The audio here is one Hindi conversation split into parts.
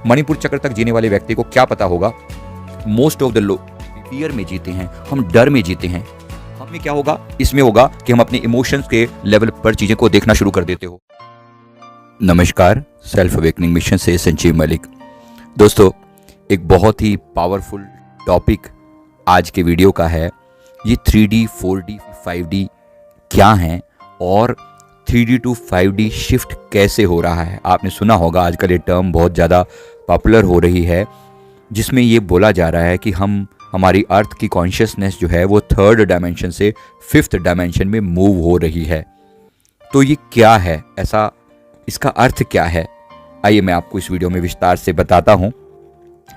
मणिपुर चक्र तक जीने वाले व्यक्ति को क्या पता होगा, मोस्ट ऑफ द लोग फियर में जीते हैं, हम डर में जीते हैं। हमें क्या होगा, इसमें होगा कि हम अपने इमोशंस के लेवल पर चीजें को देखना शुरू कर देते हो। नमस्कार, सेल्फ अवेकनिंग मिशन से संजीव मलिक। दोस्तों, एक बहुत ही पावरफुल टॉपिक आज के वीडियो का है। ये 3D, 4D, 5D क्या है और 3D टू 5D शिफ्ट कैसे हो रहा है। आपने सुना होगा, आजकल ये टर्म बहुत ज़्यादा पॉपुलर हो रही है, जिसमें ये बोला जा रहा है कि हमारी अर्थ की कॉन्शियसनेस जो है वो 3rd डायमेंशन से 5th डायमेंशन में मूव हो रही है। तो ये क्या है, ऐसा इसका अर्थ क्या है, आइए मैं आपको इस वीडियो में विस्तार से बताता हूँ।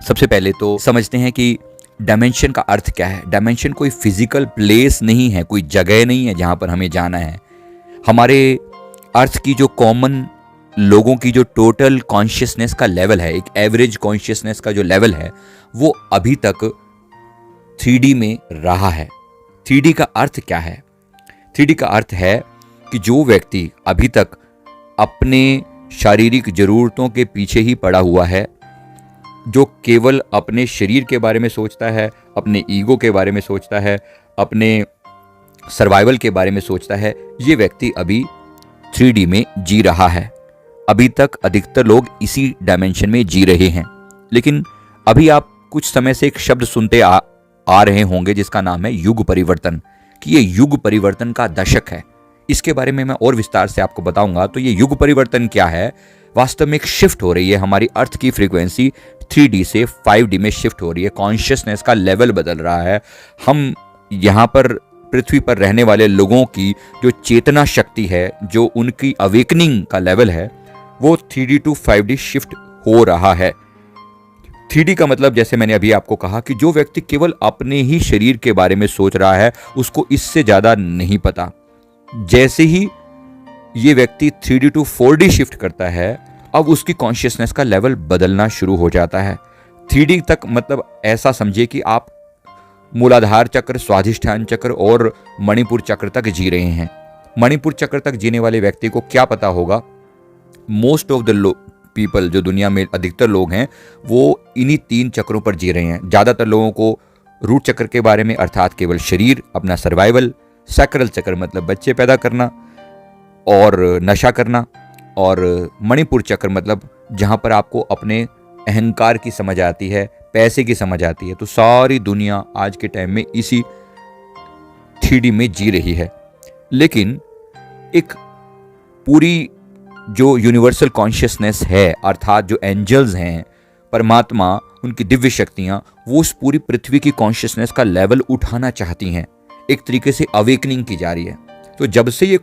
सबसे पहले तो समझते हैं कि डायमेंशन का अर्थ क्या है। डायमेंशन कोई फिजिकल प्लेस नहीं है, कोई जगह नहीं है जहाँ पर हमें जाना है। हमारे अर्थ की जो कॉमन लोगों की जो टोटल कॉन्शियसनेस का लेवल है, एक एवरेज कॉन्शियसनेस का जो लेवल है, वो अभी तक 3D में रहा है। 3D का अर्थ क्या है? 3D का अर्थ है कि जो व्यक्ति अभी तक अपने शारीरिक जरूरतों के पीछे ही पड़ा हुआ है, जो केवल अपने शरीर के बारे में सोचता है, अपने ईगो के बारे में सोचता है, अपने सर्वाइवल के बारे में सोचता है, ये व्यक्ति अभी 3D में जी रहा है। अभी तक अधिकतर लोग इसी डायमेंशन में जी रहे हैं। लेकिन अभी आप कुछ समय से एक शब्द सुनते आ रहे होंगे जिसका नाम है युग परिवर्तन, कि ये युग परिवर्तन का दशक है। इसके बारे में मैं और विस्तार से आपको बताऊंगा। तो ये युग परिवर्तन क्या है? वास्तव में एक शिफ्ट हो रही है, हमारी अर्थ की फ्रीक्वेंसी 3D से 5D में शिफ्ट हो रही है। कॉन्शियसनेस का लेवल बदल रहा है। हम यहाँ पर पृथ्वी पर रहने वाले लोगों की जो चेतना शक्ति है, जो उनकी अवेकनिंग का लेवल है, वो 3D टू 5D शिफ्ट हो रहा है। 3D का मतलब, जैसे मैंने अभी आपको कहा, कि जो व्यक्ति केवल अपने ही शरीर के बारे में सोच रहा है, उसको इससे ज्यादा नहीं पता। जैसे ही ये व्यक्ति 3D टू 4D शिफ्ट करता है, अब उसकी कॉन्शियसनेस का लेवल बदलना शुरू हो जाता है। 3D तक मतलब ऐसा समझिए कि आप मूलाधार चक्र, स्वाधिष्ठान चक्र और मणिपुर चक्र तक जी रहे हैं। मणिपुर चक्र तक जीने वाले व्यक्ति को क्या पता होगा, मोस्ट ऑफ द पीपल, जो दुनिया में अधिकतर लोग हैं, वो इन्हीं 3 चक्रों पर जी रहे हैं। ज़्यादातर लोगों को रूट चक्र के बारे में, अर्थात केवल शरीर, अपना सर्वाइवल, सैक्रल चक्र मतलब बच्चे पैदा करना और नशा करना, और मणिपुर चक्र मतलब जहाँ पर आपको अपने अहंकार की समझ आती है, पैसे की समझ आती है। तो सारी दुनिया आज के टाइम में इसी 3D में जी रही है। लेकिन एक पूरी जो यूनिवर्सल कॉन्शियसनेस है, अर्थात जो एंजल्स हैं, परमात्मा, उनकी दिव्य शक्तियाँ, वो उस पूरी पृथ्वी की कॉन्शियसनेस का लेवल उठाना चाहती हैं। एक तरीके से अवेकनिंग की जा रही है। तो जब से ये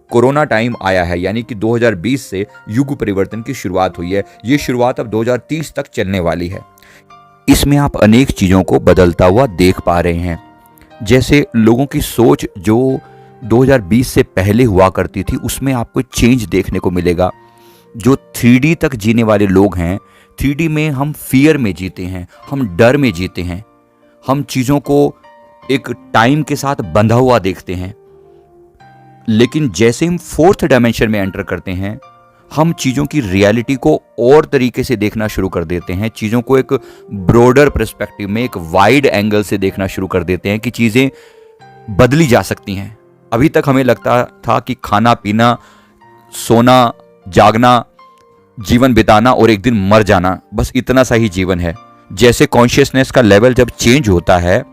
कोरोना टाइम आया है, यानी कि 2020 से युग परिवर्तन की शुरुआत हुई है। ये शुरुआत अब 2030 तक चलने वाली है। इसमें आप अनेक चीज़ों को बदलता हुआ देख पा रहे हैं। जैसे लोगों की सोच जो 2020 से पहले हुआ करती थी, उसमें आपको चेंज देखने को मिलेगा। जो 3D तक जीने वाले लोग हैं, 3D में हम फियर में जीते हैं, हम डर में जीते हैं, हम चीज़ों को एक टाइम के साथ बंधा हुआ देखते हैं। लेकिन जैसे हम 4th डायमेंशन में एंटर करते हैं, हम चीज़ों की रियलिटी को और तरीके से देखना शुरू कर देते हैं। चीज़ों को एक ब्रॉडर पर्सपेक्टिव में, एक वाइड एंगल से देखना शुरू कर देते हैं कि चीज़ें बदली जा सकती हैं। अभी तक हमें लगता था कि खाना पीना, सोना, जागना, जीवन बिताना और एक दिन मर जाना, बस इतना सा ही जीवन है। जैसे कॉन्शियसनेस का लेवल जब चेंज होता है,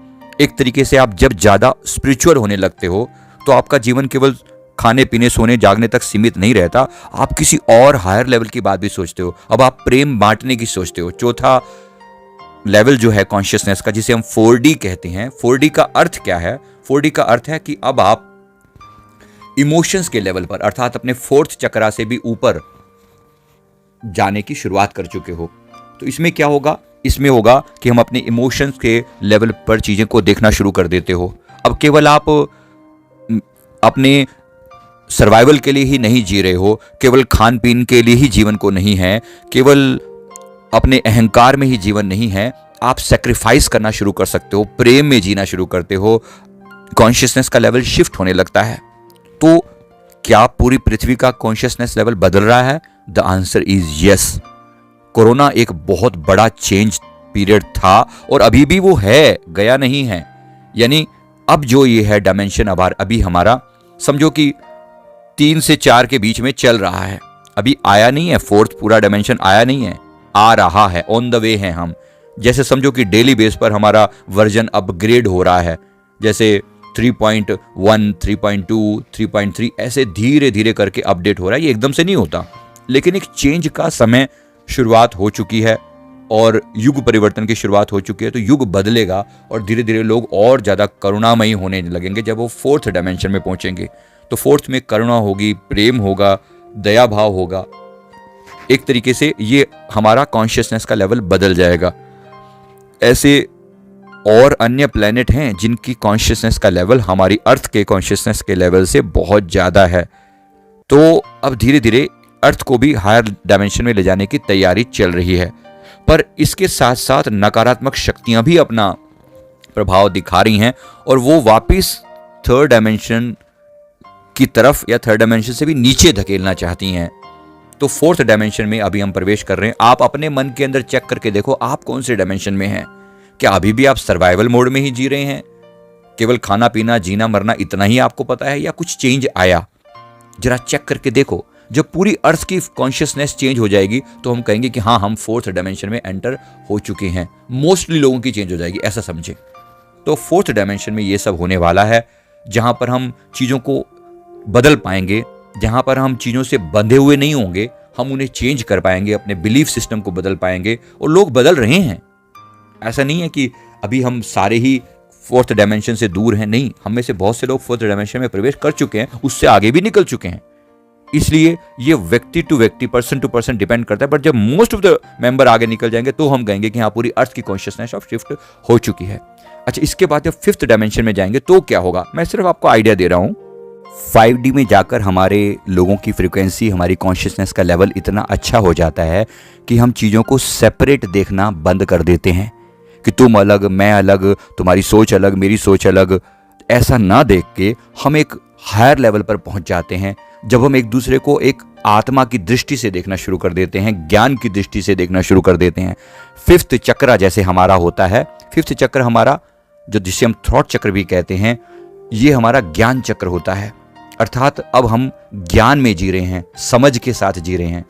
एक तरीके से आप जब ज़्यादा स्पिरिचुअल होने लगते हो, तो आपका जीवन केवल खाने पीने, सोने, जागने तक सीमित नहीं रहता। आप किसी और हायर लेवल की बात भी सोचते हो। अब आप प्रेम बांटने की सोचते हो। चौथा लेवल जो है कॉन्शियसनेस का, जिसे हम 4D कहते हैं। 4D का अर्थ क्या है? 4D का अर्थ है कि अब आप इमोशंस के लेवल पर, अर्थात अपने 4th चक्रा से भी ऊपर जाने की शुरुआत कर चुके हो। तो इसमें क्या होगा? इसमें होगा कि हम अपने इमोशंस के लेवल पर चीजें को देखना शुरू कर देते हो। अब केवल आप अपने सर्वाइवल के लिए ही नहीं जी रहे हो, केवल खान पीन के लिए ही जीवन को नहीं है, केवल अपने अहंकार में ही जीवन नहीं है। आप सेक्रीफाइस करना शुरू कर सकते हो, प्रेम में जीना शुरू करते हो, कॉन्शियसनेस का लेवल शिफ्ट होने लगता है। तो क्या पूरी पृथ्वी का कॉन्शियसनेस लेवल बदल रहा है? The answer is yes. Corona एक बहुत बड़ा चेंज पीरियड था और अभी भी वो है, गया नहीं है। यानी अब जो ये है डायमेंशन अभी हमारा समझो कि 3 से 4 के बीच में चल रहा है, अभी आया नहीं है, फोर्थ पूरा डायमेंशन आया नहीं है, आ रहा है, ऑन द वे है हम। जैसे समझो कि डेली बेस पर हमारा वर्जन अपग्रेड हो रहा है, जैसे 3.1, 3.2, 3.3 ऐसे धीरे धीरे करके अपडेट हो रहा है। ये एकदम से नहीं होता, लेकिन एक चेंज का समय शुरुआत हो चुकी है और युग परिवर्तन की शुरुआत हो चुकी है। तो युग बदलेगा और धीरे धीरे लोग और ज़्यादा करुणामयी होने लगेंगे जब वो फोर्थ डायमेंशन में पहुंचेंगे। तो फोर्थ में करुणा होगी, प्रेम होगा, दया भाव होगा। एक तरीके से ये हमारा कॉन्शियसनेस का लेवल बदल जाएगा। ऐसे और अन्य प्लैनेट हैं जिनकी कॉन्शियसनेस का लेवल हमारी अर्थ के कॉन्शियसनेस के लेवल से बहुत ज़्यादा है। तो अब धीरे धीरे अर्थ को भी हायर डायमेंशन में ले जाने की तैयारी चल रही है, पर इसके साथ साथ नकारात्मक शक्तियां भी अपना प्रभाव दिखा रही हैं और वो वापस थर्ड डायमेंशन की तरफ या थर्ड डायमेंशन से भी नीचे धकेलना चाहती हैं। तो फोर्थ डायमेंशन में अभी हम प्रवेश कर रहे हैं। आप अपने मन के अंदर चेक करके देखो, आप कौन से डायमेंशन में हैं। क्या अभी भी आप सर्वाइवल मोड में ही जी रहे हैं, केवल खाना पीना जीना मरना इतना ही आपको पता है, या कुछ चेंज आया? जरा चेक करके देखो। जब पूरी अर्थ की कॉन्शियसनेस चेंज हो जाएगी तो हम कहेंगे कि हाँ, हम फोर्थ डायमेंशन में एंटर हो चुके हैं। मोस्टली लोगों की चेंज हो जाएगी, ऐसा समझे। तो फोर्थ डायमेंशन में ये सब होने वाला है, जहां पर हम चीजों को बदल पाएंगे, जहां पर हम चीजों से बंधे हुए नहीं होंगे, हम उन्हें चेंज कर पाएंगे, अपने बिलीफ सिस्टम को बदल पाएंगे। और लोग बदल रहे हैं, ऐसा नहीं है कि अभी हम सारे ही फोर्थ डायमेंशन से दूर हैं, नहीं। हम में से बहुत से लोग फोर्थ डायमेंशन में प्रवेश कर चुके हैं, उससे आगे भी निकल चुके हैं। इसलिए ये व्यक्ति टू व्यक्ति, पर्सन टू पर्सन डिपेंड करता है। बट जब मोस्ट ऑफ द मेंबर आगे निकल जाएंगे तो हम कहेंगे कि हाँ, पूरी अर्थ की कॉन्शियसनेस ऑफ शिफ्ट हो चुकी है। अच्छा, इसके बाद जब फिफ्थ डायमेंशन में जाएंगे तो क्या होगा, मैं सिर्फ आपको आइडिया दे रहा हूं। 5D में जाकर हमारे लोगों की फ्रीक्वेंसी, हमारी कॉन्शियसनेस का लेवल इतना अच्छा हो जाता है कि हम चीज़ों को सेपरेट देखना बंद कर देते हैं कि तुम अलग, मैं अलग, तुम्हारी सोच अलग, मेरी सोच अलग। ऐसा ना देख के हम एक हायर लेवल पर पहुंच जाते हैं जब हम एक दूसरे को एक आत्मा की दृष्टि से देखना शुरू कर देते हैं, ज्ञान की दृष्टि से देखना शुरू कर देते हैं। फिफ्थ चक्र जैसे हमारा होता है, फिफ्थ चक्र हमारा जो जिसे हम थॉट चक्र भी कहते हैं, ये हमारा ज्ञान चक्र होता है। अर्थात अब हम ज्ञान में जी रहे हैं, समझ के साथ जी रहे हैं।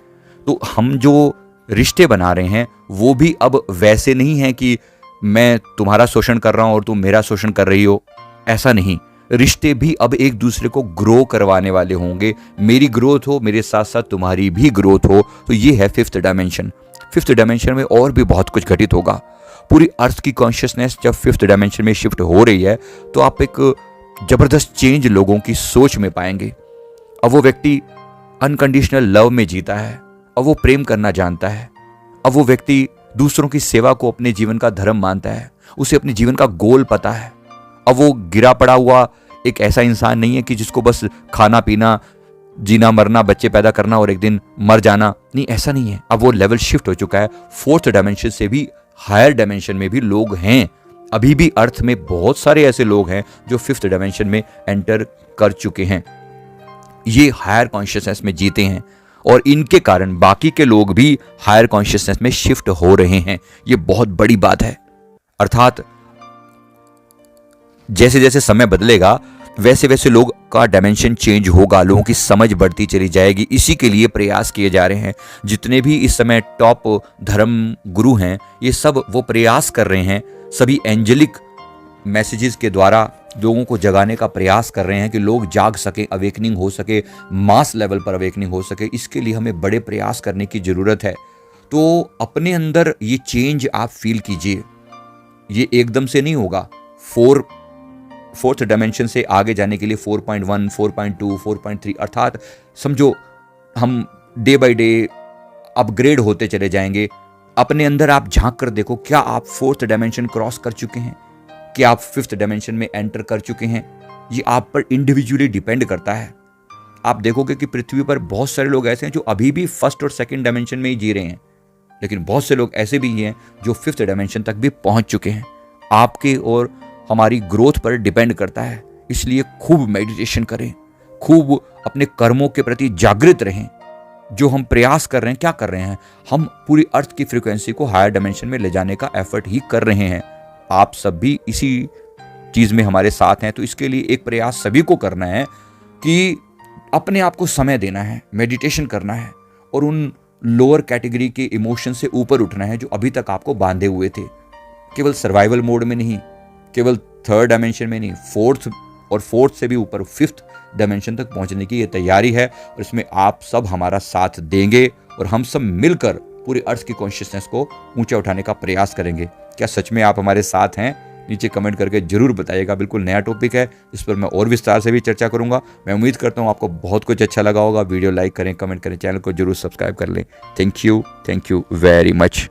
तो हम जो रिश्ते बना रहे हैं वो भी अब वैसे नहीं है कि मैं तुम्हारा शोषण कर रहा हूं और तुम मेरा शोषण कर रही हो, ऐसा नहीं। रिश्ते भी अब एक दूसरे को ग्रो करवाने वाले होंगे। मेरी ग्रोथ हो, मेरे साथ साथ तुम्हारी भी ग्रोथ हो। तो ये है फिफ्थ डायमेंशन। फिफ्थ डायमेंशन में और भी बहुत कुछ घटित होगा। पूरी अर्थ की कॉन्शियसनेस जब फिफ्थ डायमेंशन में शिफ्ट हो रही है तो आप एक जबरदस्त चेंज लोगों की सोच में पाएंगे। अब वो व्यक्ति अनकंडीशनल लव में जीता है, अब वो प्रेम करना जानता है, अब वो व्यक्ति दूसरों की सेवा को अपने जीवन का धर्म मानता है, उसे अपने जीवन का गोल पता है। अब वो गिरा पड़ा हुआ एक ऐसा इंसान नहीं है कि जिसको बस खाना पीना, जीना मरना, बच्चे पैदा करना और एक दिन मर जाना, नहीं, ऐसा नहीं है। अब वो लेवल शिफ्ट हो चुका है। फोर्थ डायमेंशन से भी हायर डायमेंशन में भी लोग हैं। अभी भी अर्थ में बहुत सारे ऐसे लोग हैं जो फिफ्थ डायमेंशन में एंटर कर चुके हैं, ये हायर कॉन्शियसनेस में जीते हैं और इनके कारण बाकी के लोग भी हायर कॉन्शियसनेस में शिफ्ट हो रहे हैं। ये बहुत बड़ी बात है। अर्थात जैसे जैसे समय बदलेगा वैसे वैसे लोग का डायमेंशन चेंज होगा, लोगों की समझ बढ़ती चली जाएगी। इसी के लिए प्रयास किए जा रहे हैं। जितने भी इस समय टॉप धर्म गुरु हैं, ये सब वो प्रयास कर रहे हैं, सभी एंजेलिक मैसेजेस के द्वारा लोगों को जगाने का प्रयास कर रहे हैं कि लोग जाग सके, अवेकनिंग हो सके, मास लेवल पर अवेकनिंग हो सके। इसके लिए हमें बड़े प्रयास करने की जरूरत है। तो अपने अंदर ये चेंज आप फील कीजिए। ये एकदम से नहीं होगा। फोर्थ डायमेंशन से आगे जाने के लिए 4.1, 4.2, 4.3 अर्थात समझो हम डे बाय डे अपग्रेड होते चले जाएंगे। अपने अंदर आप झांक कर देखो, क्या आप फोर्थ डायमेंशन क्रॉस कर चुके हैं, क्या आप फिफ्थ डायमेंशन में एंटर कर चुके हैं। ये आप पर इंडिविजुअली डिपेंड करता है। आप देखोगे कि पृथ्वी पर बहुत सारे लोग ऐसे हैं जो अभी भी फर्स्ट और सेकंड डायमेंशन में ही जी रहे हैं, लेकिन बहुत से लोग ऐसे भी हैं जो फिफ्थ डायमेंशन तक भी पहुंच चुके हैं। आपके और हमारी ग्रोथ पर डिपेंड करता है। इसलिए खूब मेडिटेशन करें, खूब अपने कर्मों के प्रति जागृत रहें, जो हम प्रयास कर रहे हैं, क्या कर रहे हैं, हम पूरी अर्थ की फ्रीक्वेंसी को हायर डायमेंशन में ले जाने का एफर्ट ही कर रहे हैं। आप सब भी इसी चीज में हमारे साथ हैं, तो इसके लिए एक प्रयास सभी को करना है कि अपने आप को समय देना है, मेडिटेशन करना है और उन लोअर कैटेगरी के इमोशन से ऊपर उठना है जो अभी तक आपको बांधे हुए थे। केवल सर्वाइवल मोड में नहीं, केवल थर्ड डायमेंशन में नहीं, फोर्थ से भी ऊपर फिफ्थ डायमेंशन तक पहुंचने की ये तैयारी है और इसमें आप सब हमारा साथ देंगे और हम सब मिलकर पूरी अर्थ की कॉन्शियसनेस को ऊंचा उठाने का प्रयास करेंगे। क्या सच में आप हमारे साथ हैं? नीचे कमेंट करके जरूर बताइएगा। बिल्कुल नया टॉपिक है, इस पर मैं और विस्तार से भी चर्चा करूंगा। मैं उम्मीद करता हूं आपको बहुत कुछ अच्छा लगा होगा। वीडियो लाइक करें, कमेंट करें, चैनल को जरूर सब्सक्राइब कर लें। Thank you very much.